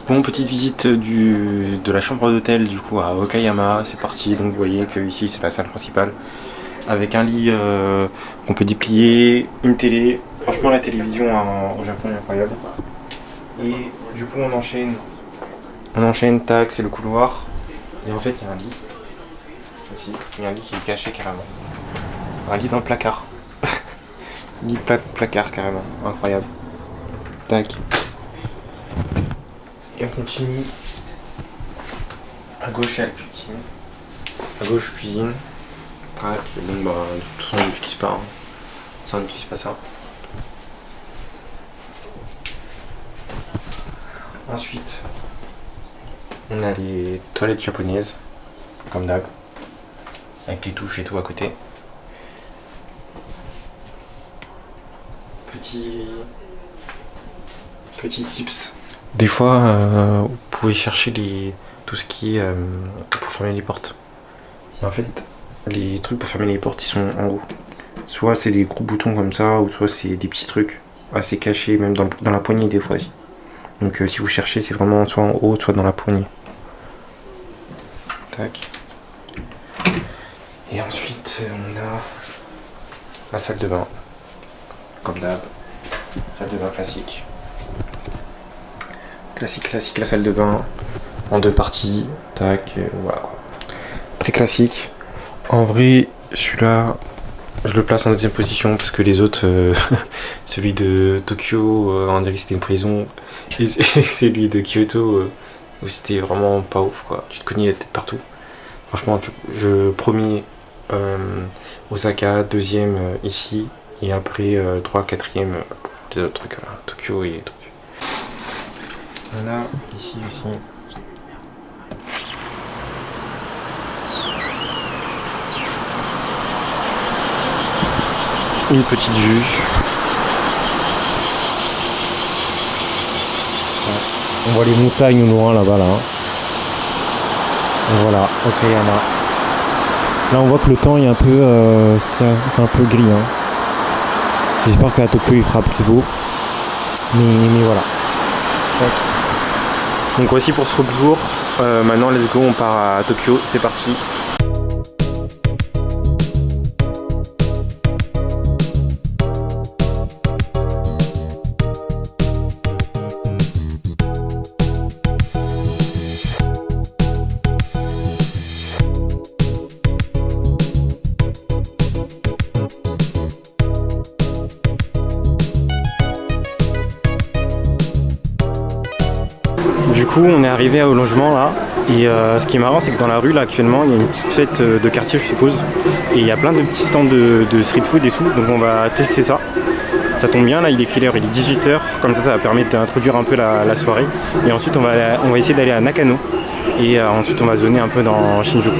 Bon, petite visite de la chambre d'hôtel du coup à Okayama, c'est parti. Donc vous voyez que ici c'est la salle principale avec un lit qu'on peut déplier, une télé. Franchement la télévision au Japon est incroyable. Et du coup on enchaîne, tac, c'est le couloir. Et en fait il y a un lit. Ici, il y a un lit qui est caché carrément. Un lit dans le placard. Lit placard carrément, incroyable. Tac. Et on continue. À gauche, il y a la cuisine. À gauche, cuisine. Tac. Bon, bah, de toute façon, on n'utilise pas. Ça, on n'utilise pas ça. Ensuite, on a les toilettes japonaises, comme d'hab, avec les touches et tout à côté. Petit tips. Des fois, vous pouvez chercher tout ce qui est pour fermer les portes. Et en fait, les trucs pour fermer les portes, ils sont en haut. Soit c'est des gros boutons comme ça, ou soit c'est des petits trucs assez cachés, même dans la poignée des fois aussi. Donc si vous cherchez, c'est vraiment soit en haut, soit dans la poignée. Tac. Et ensuite, on a la salle de bain. Comme d'hab. Salle de bain classique. Classique, la salle de bain en 2 parties, tac, voilà. Très classique. En vrai, celui-là, je le place en 2e position parce que les autres, celui de Tokyo, on dirait que c'était une prison, et celui de Kyoto, où c'était vraiment pas ouf, quoi. Tu te cognes la tête partout. Franchement, premier Osaka, 2e ici, et après 3, 4e les autres trucs, Tokyo et Tokyo. On a ici aussi une petite vue. On voit les montagnes au loin là-bas là. Voilà, Okayama. Là on voit que le temps est un peu c'est un peu gris. Hein. J'espère qu'à Tokyo il fera plus beau. Mais voilà. Tac. Donc voici pour ce retour, maintenant let's go, on part à Tokyo, c'est parti. Du coup on est arrivé au logement là et ce qui est marrant c'est que dans la rue là actuellement il y a une petite fête de quartier je suppose et il y a plein de petits stands de street food et tout, donc on va tester ça. Ça tombe bien là, il est quelle heure? Il est 18h, comme ça va permettre d'introduire un peu la soirée et ensuite on va essayer d'aller à Nakano et ensuite on va zoner un peu dans Shinjuku.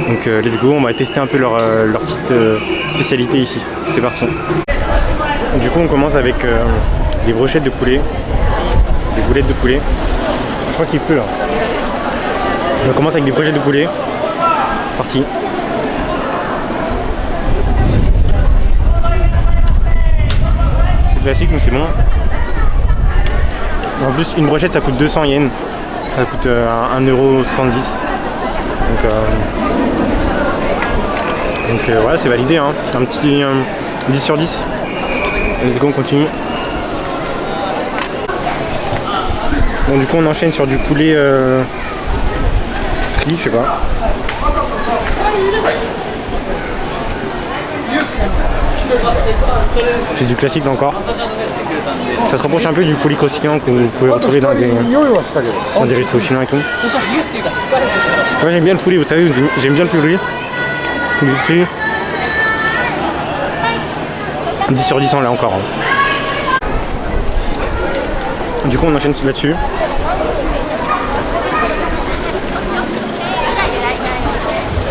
Donc let's go, on va tester un peu leur petite spécialité ici, c'est parti. Du coup on commence avec des brochettes de poulet, des boulettes de poulet. Je crois qu'il pleut là. On commence avec des brochettes de poulet. Parti. C'est classique mais c'est bon. En plus une brochette ça coûte 200 yens. Ça coûte 1,70€. Donc voilà, c'est validé hein. Un petit 10 sur 10. Let's go, on continue. Bon du coup on enchaîne sur du poulet frit, je sais pas. C'est du classique encore. Ça se rapproche un peu du poulet croustillant que vous pouvez retrouver dans des restos chinois et tout. Moi j'aime bien le poulet, vous savez, j'aime bien le poulet. Poulet frit. 10 sur 10 on l'a encore. Hein. Du coup on enchaîne là-dessus.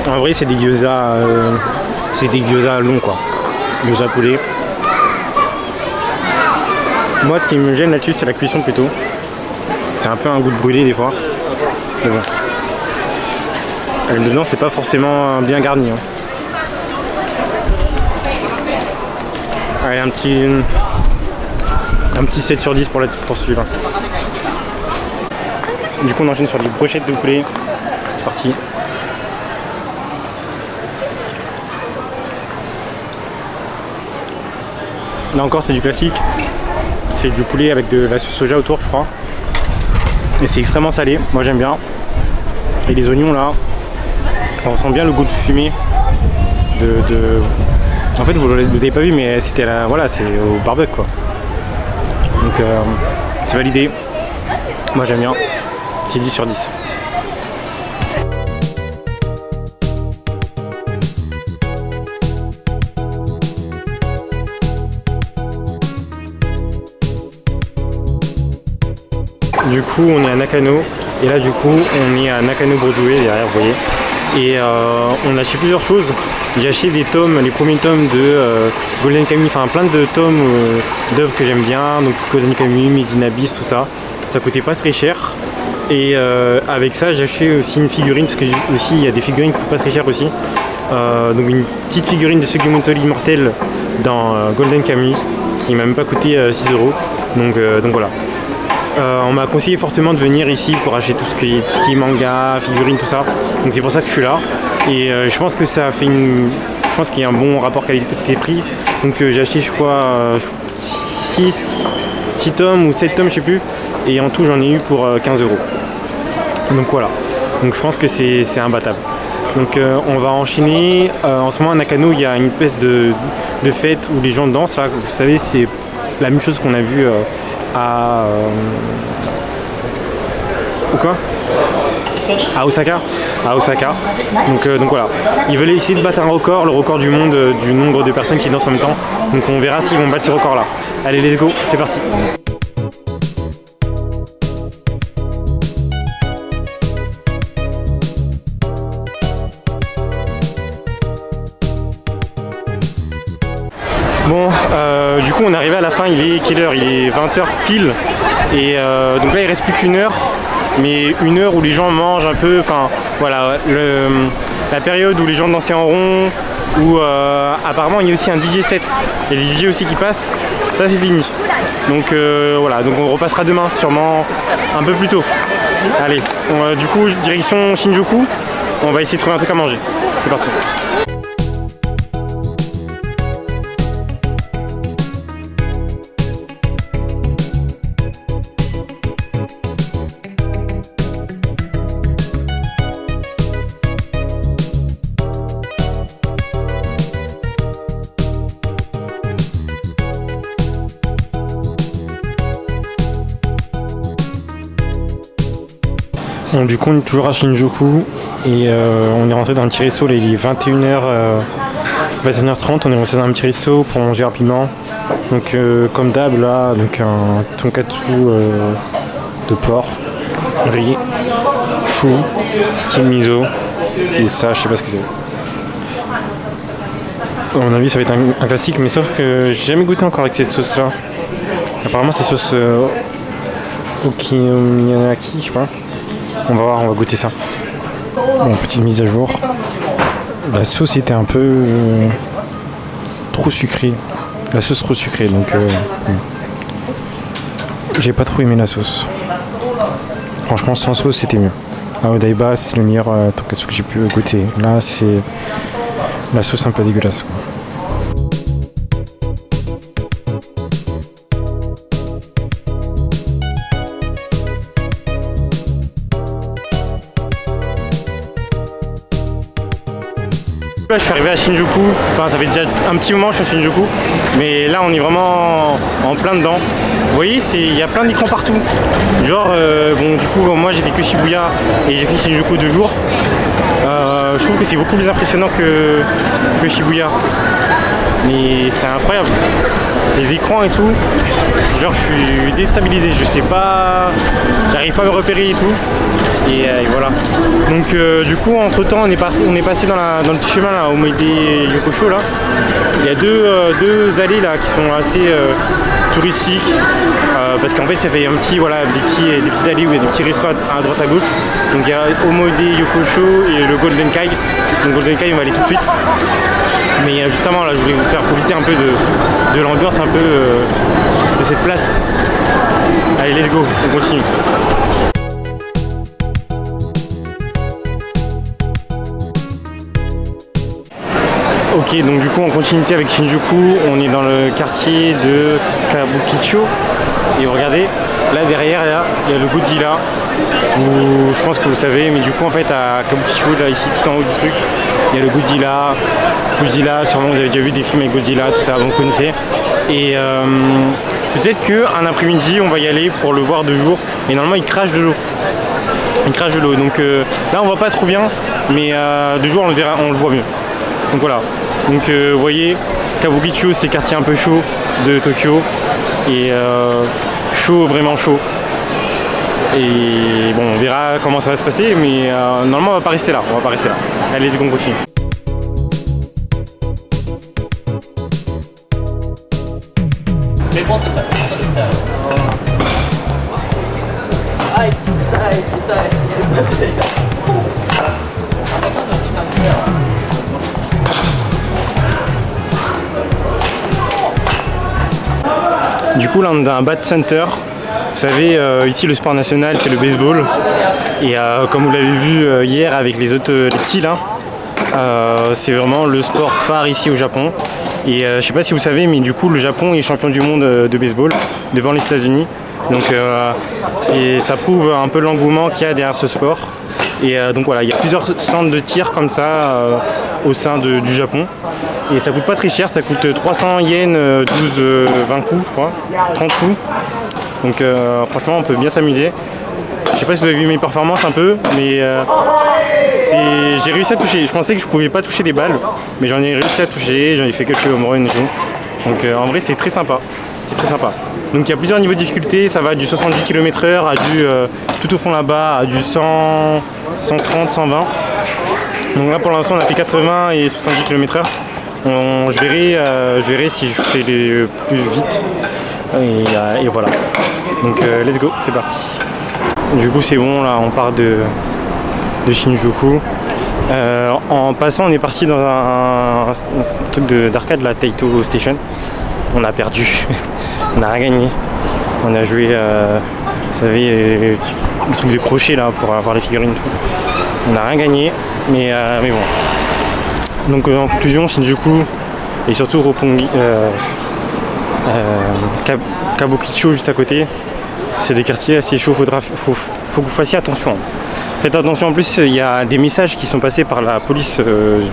En vrai c'est des gyoza longs quoi. Gyoza poulet. Moi ce qui me gêne là-dessus c'est la cuisson plutôt. C'est un peu un goût de brûlé des fois. Mais bon. Dedans c'est pas forcément bien garni. Hein. Allez un petit 7 sur 10 pour celui-là. Du coup on enchaîne sur les brochettes de poulet. C'est parti. Là encore c'est du classique. C'est du poulet avec de la sauce soja autour je crois. Et c'est extrêmement salé, moi j'aime bien. Et les oignons là, on sent bien le goût de fumée. En fait vous avez pas vu mais c'était voilà, c'est au barbecue quoi. Donc c'est validé. Moi j'aime bien. Petit 10 sur 10. Du coup on est à Nakano et là du coup on est à Nakano Broadway derrière vous voyez. Et on a acheté plusieurs choses. J'ai acheté des tomes, les premiers tomes de Golden Kamuy, enfin plein de tomes d'œuvres que j'aime bien, donc Golden Kamuy, Made in Abyss, tout ça. Ça coûtait pas très cher. Et avec ça j'ai acheté aussi une figurine, parce que aussi il y a des figurines qui coûtent pas très cher aussi. Donc une petite figurine de Sugimoto l'immortel dans Golden Kamuy qui m'a même pas coûté 6 €. Donc voilà. On m'a conseillé fortement de venir ici pour acheter tout ce qui est manga, figurines, tout ça. Donc c'est pour ça que je suis là. Et je pense que ça fait je pense qu'il y a un bon rapport qualité-prix. Donc j'ai acheté je crois 6 tomes ou 7 tomes je sais plus. Et en tout j'en ai eu pour 15 €. Donc voilà. Donc je pense que c'est imbattable. Donc on va enchaîner. En ce moment à Nakano il y a une espèce de fête où les gens dansent. Là, vous savez c'est la même chose qu'on a vu ou quoi à Osaka. Donc voilà, ils veulent essayer de battre un record, le record du monde du nombre de personnes qui dansent en même temps. Donc on verra s'ils vont battre ce record là. Allez let's go, c'est parti. Bon, du coup on est arrivé à la fin, il est quelle heure? Il est 20 h pile. Et donc là il reste plus qu'1 heure. Mais 1 heure où les gens mangent un peu, enfin voilà, la période où les gens dansaient en rond, où apparemment il y a aussi un DJ set, il y a des DJ aussi qui passent, ça c'est fini. Donc voilà, donc on repassera demain, sûrement un peu plus tôt. Allez, du coup direction Shinjuku, on va essayer de trouver un truc à manger, c'est parti. Bon, du coup on est toujours à Shinjuku et on est rentré dans un petit resto, là, il est 21h30, on est resté dans un petit resto pour manger rapidement. Donc comme d'hab là, donc un tonkatsu de porc, riz, chou, petit miso et ça je sais pas ce que c'est. À mon avis ça va être un classique mais sauf que j'ai jamais goûté encore avec cette sauce là. Apparemment c'est sauce okonomiyaki je sais pas. On va voir, on va goûter ça. Bon, petite mise à jour. La sauce était un peu trop sucrée. La sauce trop sucrée, donc j'ai pas trop aimé la sauce. Franchement, sans sauce, c'était mieux. À Odaiba, c'est le meilleur tonkatsu que j'ai pu goûter. Là, c'est la sauce un peu dégueulasse, quoi. Là, je suis arrivé à Shinjuku, enfin ça fait déjà un petit moment que je suis à Shinjuku, mais là on est vraiment en plein dedans. Vous voyez, il y a plein d'écrans partout. Genre, bon du coup moi j'ai fait que Shibuya et j'ai fait Shinjuku 2 jours. Je trouve que c'est beaucoup plus impressionnant que Shibuya. Mais c'est incroyable. Les écrans et tout, genre je suis déstabilisé, je sais pas, j'arrive pas à me repérer et tout. Et voilà. Donc du coup entre temps on est passé dans le petit chemin là au Moide Yokosho là. Il y a deux allées là qui sont assez touristiques. Parce qu'en fait ça fait un petit voilà des petits allées où il y a des petits restaurants à droite à gauche. Donc il y a Omoide Yokosho et le Golden Kai. Donc Golden Kai on va aller tout de suite. Mais justement là je voulais vous faire profiter un peu de l'ambiance un peu de cette place. Allez let's go, on continue. Ok, donc du coup en continuité avec Shinjuku, on est dans le quartier de Kabukicho. Et regardez, là derrière, là, il y a le Godzilla. Où, je pense que vous savez, mais du coup en fait à Kabukicho, là ici tout en haut du truc, il y a le Godzilla. Godzilla, sûrement vous avez déjà vu des films avec Godzilla, tout ça, vous connaissez. Et peut-être qu'un après-midi, on va y aller pour le voir de jour. Et normalement, il crache de l'eau. Il crache de l'eau. Donc là, on voit pas trop bien, mais de jour, on le voit mieux. Donc voilà. Donc vous voyez, Kabukicho, c'est le quartier un peu chaud de Tokyo. Et chaud, vraiment chaud. Et bon, on verra comment ça va se passer, mais normalement, on va pas rester là. On va pas rester là. Allez, on continue. Du coup là on est dans un bat center. Vous savez ici le sport national c'est le baseball. Et comme vous l'avez vu hier avec les autres les petits là, c'est vraiment le sport phare ici au Japon. Et je sais pas si vous savez mais du coup le Japon est champion du monde de baseball devant les États-Unis. Donc ça prouve un peu l'engouement qu'il y a derrière ce sport. Et donc voilà, il y a plusieurs stands de tir comme ça au sein du Japon. Et ça coûte pas très cher, ça coûte 300 yens, 20 coups je crois, 30 coups. Donc franchement on peut bien s'amuser. Je sais pas si vous avez vu mes performances un peu, mais j'ai réussi à toucher. Je pensais que je pouvais pas toucher les balles, mais j'en ai réussi à toucher, j'en ai fait quelques home runs et tout. Donc en vrai c'est très sympa. C'est très sympa. Donc il y a plusieurs niveaux de difficulté, ça va du 70 km/h à du tout au fond là-bas à du 100, 130, 120. Donc là pour l'instant on a fait 80 et 70 km/h. Je verrai si je fais les plus vite. Et voilà. Donc let's go, c'est parti. Du coup c'est bon, là on part de Shinjuku. En passant on est parti dans un truc d'arcade, la Taito Station. On a perdu, on n'a rien gagné. On a joué, vous savez, le truc de crochet là pour avoir les figurines et tout. On n'a rien gagné, mais bon. Donc en conclusion, Shinjuku et surtout Roppongi, Kabukicho juste à côté, c'est des quartiers assez chauds, faut que vous fassiez attention. Faites attention, en plus il y a des messages qui sont passés par la police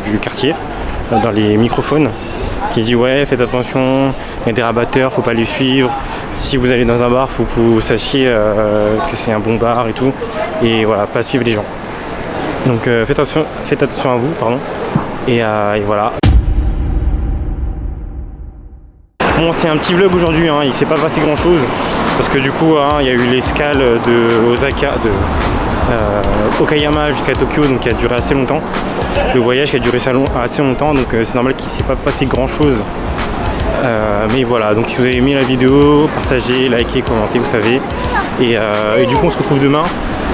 du quartier, dans les microphones, qui dit ouais faites attention, il y a des rabatteurs, faut pas les suivre. Si vous allez dans un bar, faut que vous sachiez que c'est un bon bar et tout. Et voilà, pas suivre les gens. Donc faites attention à vous, pardon. Et voilà. Bon, c'est un petit vlog aujourd'hui, hein, il s'est pas passé grand chose. Parce que du coup, il y a eu l'escale de Osaka, de Okayama jusqu'à Tokyo, donc qui a duré assez longtemps. Le voyage qui a duré assez longtemps, donc c'est normal qu'il ne s'est pas passé grand chose. Mais voilà, donc si vous avez aimé la vidéo, partagez, likez, commentez, vous savez. Et du coup on se retrouve demain.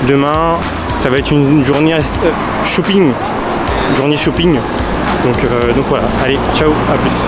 Demain ça va être une journée shopping. Donc voilà, allez, ciao, à plus.